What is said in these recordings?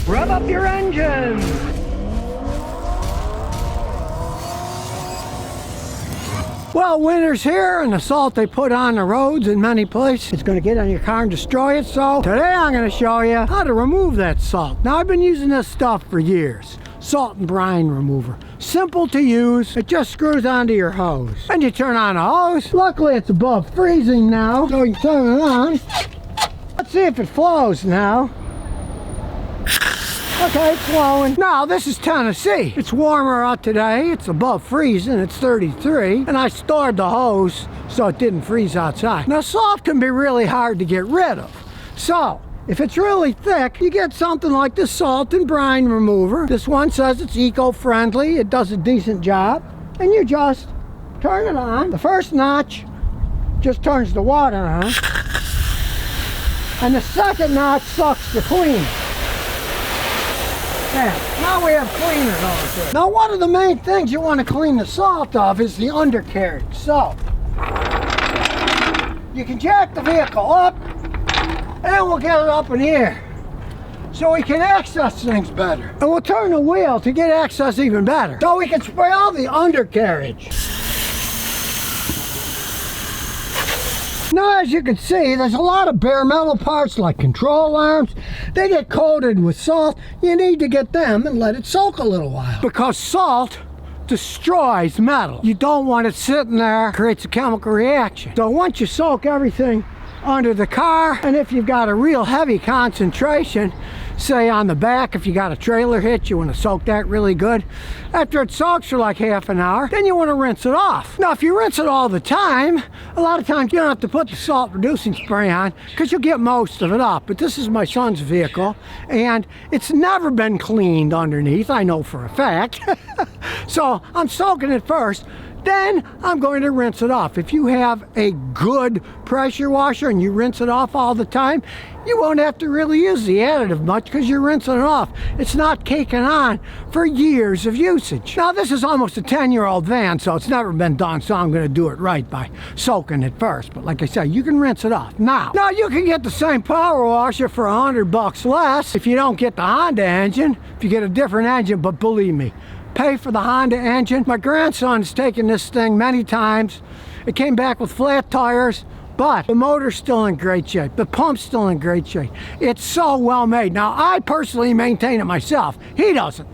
Rev up your engine. Well, winter's here, and the salt they put on the roads in many places is going to get on your car and destroy it. So today I'm going to show you how to remove that salt. Now, I've been using this stuff for years. Salt and brine remover. Simple to use. It just screws onto your hose. And you turn on the hose. Luckily, it's above freezing now, so you turn it on. Let's see if it flows now. Okay, it's flowing. Now, this is Tennessee. It's warmer out today. It's above freezing. It's 33. And I stored the hose so it didn't freeze outside. Now, salt can be really hard to get rid of. So, if it's really thick, you get something like this salt and brine remover. This one says it's eco-friendly. It does a decent job. And you just turn it on. The first notch just turns the water on. And the second notch sucks the clean. There. Now we have cleaners over here. Now, one of the main things you want to clean the salt off is the undercarriage. So, you can jack the vehicle up, and we'll get it up in the air so we can access things better. And we'll turn the wheel to get access even better so we can spray all the undercarriage. Now, as you can see, there's a lot of bare metal parts like control arms. They get coated with salt. You need to get them and let it soak a little while, because salt destroys metal. You don't want it sitting there. It creates a chemical reaction. So once you soak everything under the car, and if you've got a real heavy concentration, say on the back, if you got a trailer hitch, you want to soak that really good. After it soaks for like half an hour, then you want to rinse it off. Now, if you rinse it all the time, a lot of times you don't have to put the salt reducing spray on because you'll get most of it off. But this is my son's vehicle, and it's never been cleaned underneath, I know for a fact. So I'm soaking it first. Then I'm going to rinse it off. If you have a good pressure washer and you rinse it off all the time, you won't have to really use the additive much because you're rinsing it off. It's not caking on for years of usage. Now, this is almost a 10-year-old van, so it's never been done, so I'm going to do it right by soaking it first. But like I said, you can rinse it off. Now you can get the same power washer for $100 less if you don't get the Honda engine, if you get a different engine, but believe me, pay for the Honda engine. My grandson's taken this thing many times. It came back with flat tires, but the motor's still in great shape. The pump's still in great shape. It's so well made. Now, I personally maintain it myself. He doesn't.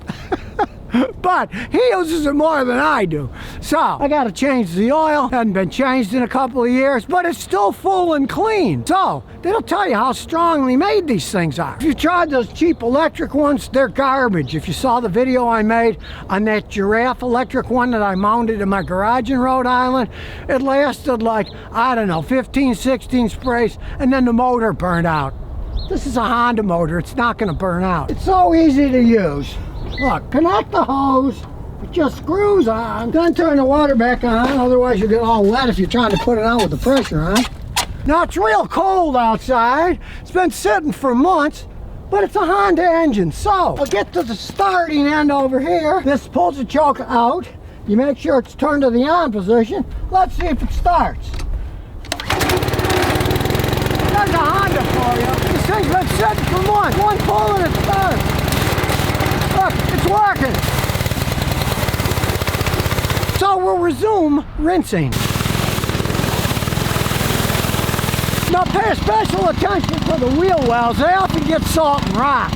But he uses it more than I do. So I got to change the oil. Hasn't been changed in a couple of years, but it's still full and clean. So it'll tell you how strongly made these things are. If you tried those cheap electric ones, they're garbage. If you saw the video I made on that giraffe electric one that I mounted in my garage in Rhode Island, it lasted like, I don't know, 15, 16 sprays, and then the motor burned out. This is a Honda motor. It's not going to burn out. It's so easy to use. Look, connect the hose, it just screws on, then turn the water back on, otherwise you'll get all wet if you're trying to put it on with the pressure on. Now, it's real cold outside. It's been sitting for months, but it's a Honda engine. So I'll get to the starting end over here. This pulls the choke out. You make sure it's turned to the on position. Let's see if it starts. There's a Honda for you. This thing's been sitting for months. One pull and it starts. Look, it's working. So we'll resume rinsing. Now, pay special attention to the wheel wells. They often get salt and rock.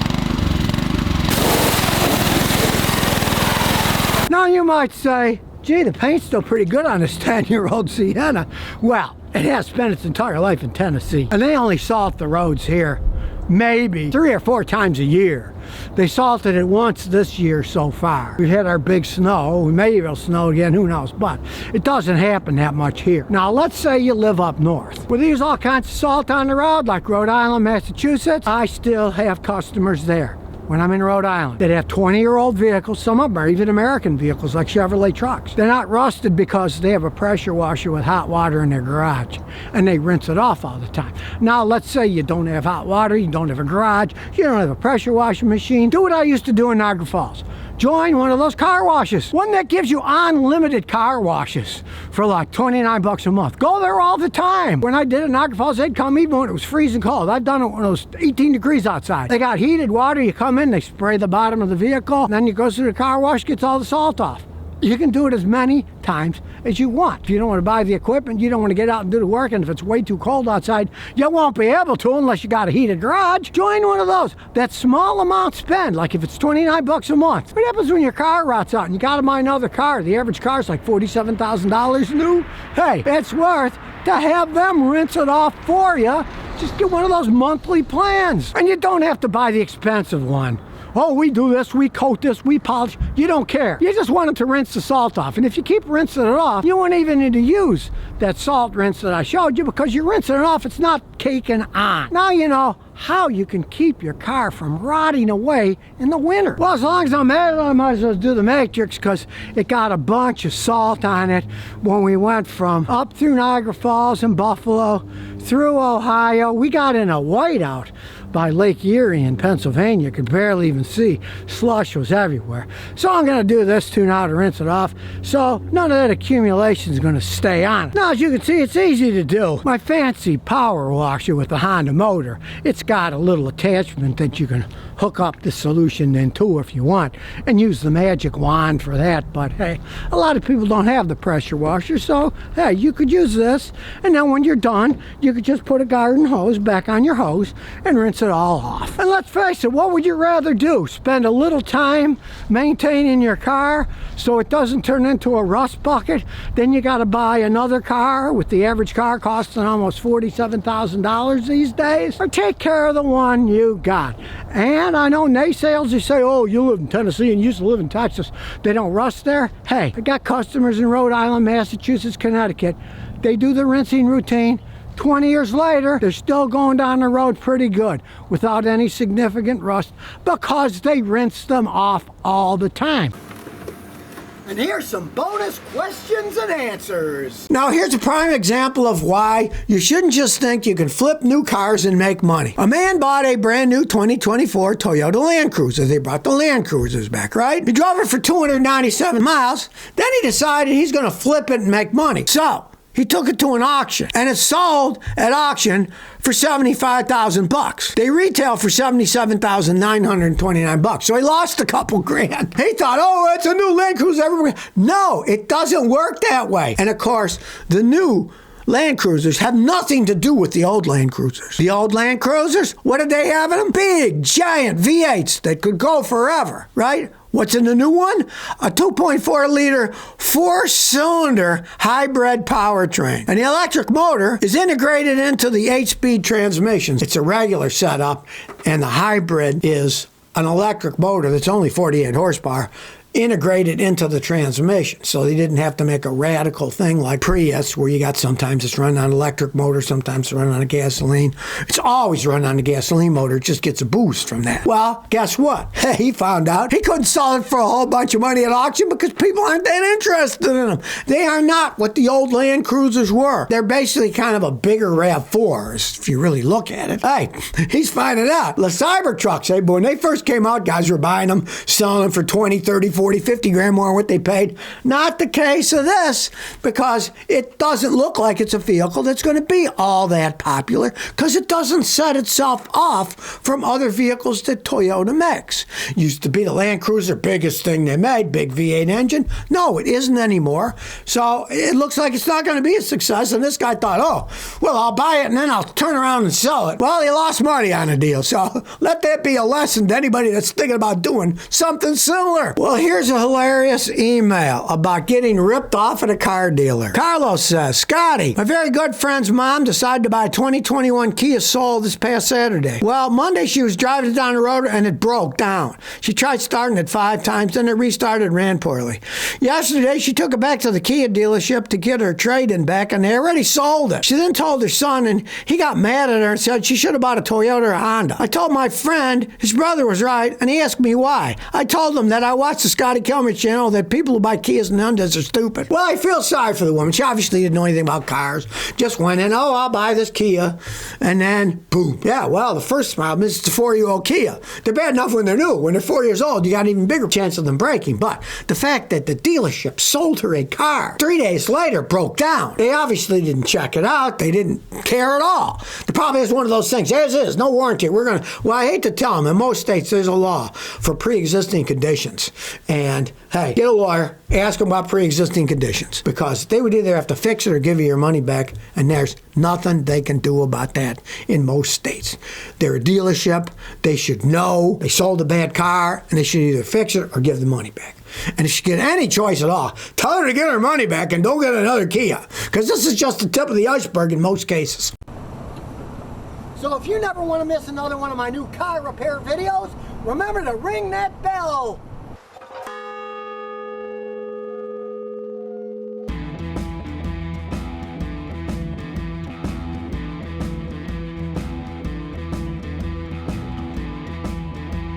Now, you might say, gee, the paint's still pretty good on this 10-year-old Sienna. Well, it has spent its entire life in Tennessee, and they only salt the roads here maybe 3 or 4 times a year. They salted it once this year so far. We've had our big snow. We may even snow again, who knows, but it doesn't happen that much here. Now, let's say you live up north, where they use all kinds of salt on the road, like Rhode Island, Massachusetts. I still have customers there when I'm in Rhode Island that have 20-year-old vehicles. Some of them are even American vehicles like Chevrolet trucks. They're not rusted because they have a pressure washer with hot water in their garage and they rinse it off all the time. Now, let's say you don't have hot water, you don't have a garage, you don't have a pressure washing machine. Do what I used to do in Niagara Falls. join one of those car washes. One that gives you unlimited car washes for like 29 bucks a month. Go there all the time. When I did it in Niagara Falls, they'd come even when it was freezing cold. I've done it when it was 18 degrees outside. They got heated water. You come in, they spray the bottom of the vehicle, and then you go through the car wash, gets all the salt off. You can do it as many times as you want. If you don't want to buy the equipment, you don't want to get out and do the work, and if it's way too cold outside, you won't be able to unless you got a heated garage. Join one of those. That small amount spend, like if it's 29 bucks a month. What happens when your car rots out and you got to buy another car? The average car is like $47,000 new. Hey, it's worth to have them rinse it off for you. Just get one of those monthly plans. And you don't have to buy the expensive one. Oh, we do this, we coat this, we polish. You don't care. You just want it to rinse the salt off. And if you keep rinsing it off, you won't even need to use that salt rinse that I showed you because you're rinsing it off. It's not caking on. Now you know how you can keep your car from rotting away in the winter. Well, as long as I'm at it, I might as well do the matrix because it got a bunch of salt on it when we went from up through Niagara Falls and Buffalo, through Ohio. We got in a whiteout by Lake Erie in Pennsylvania. You could barely even see. Slush was everywhere. So I'm going to do this too now to rinse it off. So none of that accumulation is going to stay on it. Now, as you can see, it's easy to do. My fancy power washer with the Honda motor, it's got a little attachment that you can hook up the solution into if you want and use the magic wand for that. But hey, a lot of people don't have the pressure washer, so hey, you could use this, and then when you're done, you could just put a garden hose back on your hose and rinse it all off. And let's face it, what would you rather do? Spend a little time maintaining your car so it doesn't turn into a rust bucket? Then you got to buy another car with the average car costing almost $47,000 these days? Or take care of the one you got. And I know naysayers, they say, oh, you live in Tennessee and you used to live in Texas. They don't rust there. Hey, I got customers in Rhode Island, Massachusetts, Connecticut. They do the rinsing routine. 20 years later, they're still going down the road pretty good without any significant rust because they rinse them off all the time. And here's some bonus questions and answers. Now here's a prime example of why you shouldn't just think you can flip new cars and make money. A man bought a brand new 2024 Toyota Land Cruiser. They brought the Land Cruisers back, right? He drove it for 297 miles. Then he decided he's going to flip it and make money. So he took it to an auction, and it sold at auction for $75,000. They retail for $77,929. So he lost a couple grand. He thought, oh, it's a new Land Cruiser. No, it doesn't work that way. And of course, the new Land Cruisers have nothing to do with the old Land Cruisers. The old Land Cruisers, what did they have in them? Big, giant V8s that could go forever, right? What's in the new one? A 2.4-liter, four-cylinder hybrid powertrain. And the electric motor is integrated into the 8-speed transmissions. It's a regular setup, and the hybrid is an electric motor that's only 48 horsepower integrated into the transmission. So they didn't have to make a radical thing like Prius, where you got sometimes it's run on electric motor, sometimes it's run on a gasoline. It's always run on a gasoline motor. It just gets a boost from that. Well, guess what? He found out he couldn't sell it for a whole bunch of money at auction because people aren't that interested in them. They are not what the old Land Cruisers were. They're basically kind of a bigger RAV4s, if you really look at it. Hey, he's finding out. The Cybertrucks, hey, boy, when they first came out, guys were buying them, selling them for 20, 30, 40, 50 grand more than what they paid. Not the case of this, because it doesn't look like it's a vehicle that's going to be all that popular because it doesn't set itself off from other vehicles that Toyota makes. Used to be the Land Cruiser, biggest thing they made, big V8 engine. No, it isn't anymore. So it looks like it's not going to be a success. And this guy thought, oh, well, I'll buy it and then I'll turn around and sell it. Well, he lost money on the deal. So let that be a lesson to anybody that's thinking about doing something similar. Well, here's a hilarious email about getting ripped off at a car dealer. Carlos says, Scotty, my very good friend's mom decided to buy a 2021 Kia Soul this past Saturday. Well, Monday she was driving it down the road and it broke down. She tried starting it 5 times, then it restarted and ran poorly. Yesterday she took it back to the Kia dealership to get her trade-in back, and they already sold it. She then told her son, and he got mad at her and said she should have bought a Toyota or a Honda. I told my friend his brother was right, and he asked me why. I told him that I watched the Scotty Kilmer channel that people who buy Kias and Hyundais are stupid. Well, I feel sorry for the woman. She obviously didn't know anything about cars. Just went in, oh, I'll buy this Kia. And then, boom. Yeah, well, the first problem is it's a 4-year-old Kia. They're bad enough when they're new. When they're 4 years old, you got an even bigger chance of them breaking. But the fact that the dealership sold her a car 3 days later broke down. They obviously didn't check it out. They didn't care at all. The problem is one of those things. As is, no warranty. Well, I hate to tell them, in most states there's a law for pre-existing conditions. And hey, get a lawyer, ask them about pre-existing conditions, because they would either have to fix it or give you your money back, and there's nothing they can do about that in most states. They're a dealership. They should know they sold a bad car, and they should either fix it or give the money back. And if she get any choice at all, tell her to get her money back and don't get another Kia, because this is just the tip of the iceberg in most cases. So if you never want to miss another one of my new car repair videos, remember to ring that bell.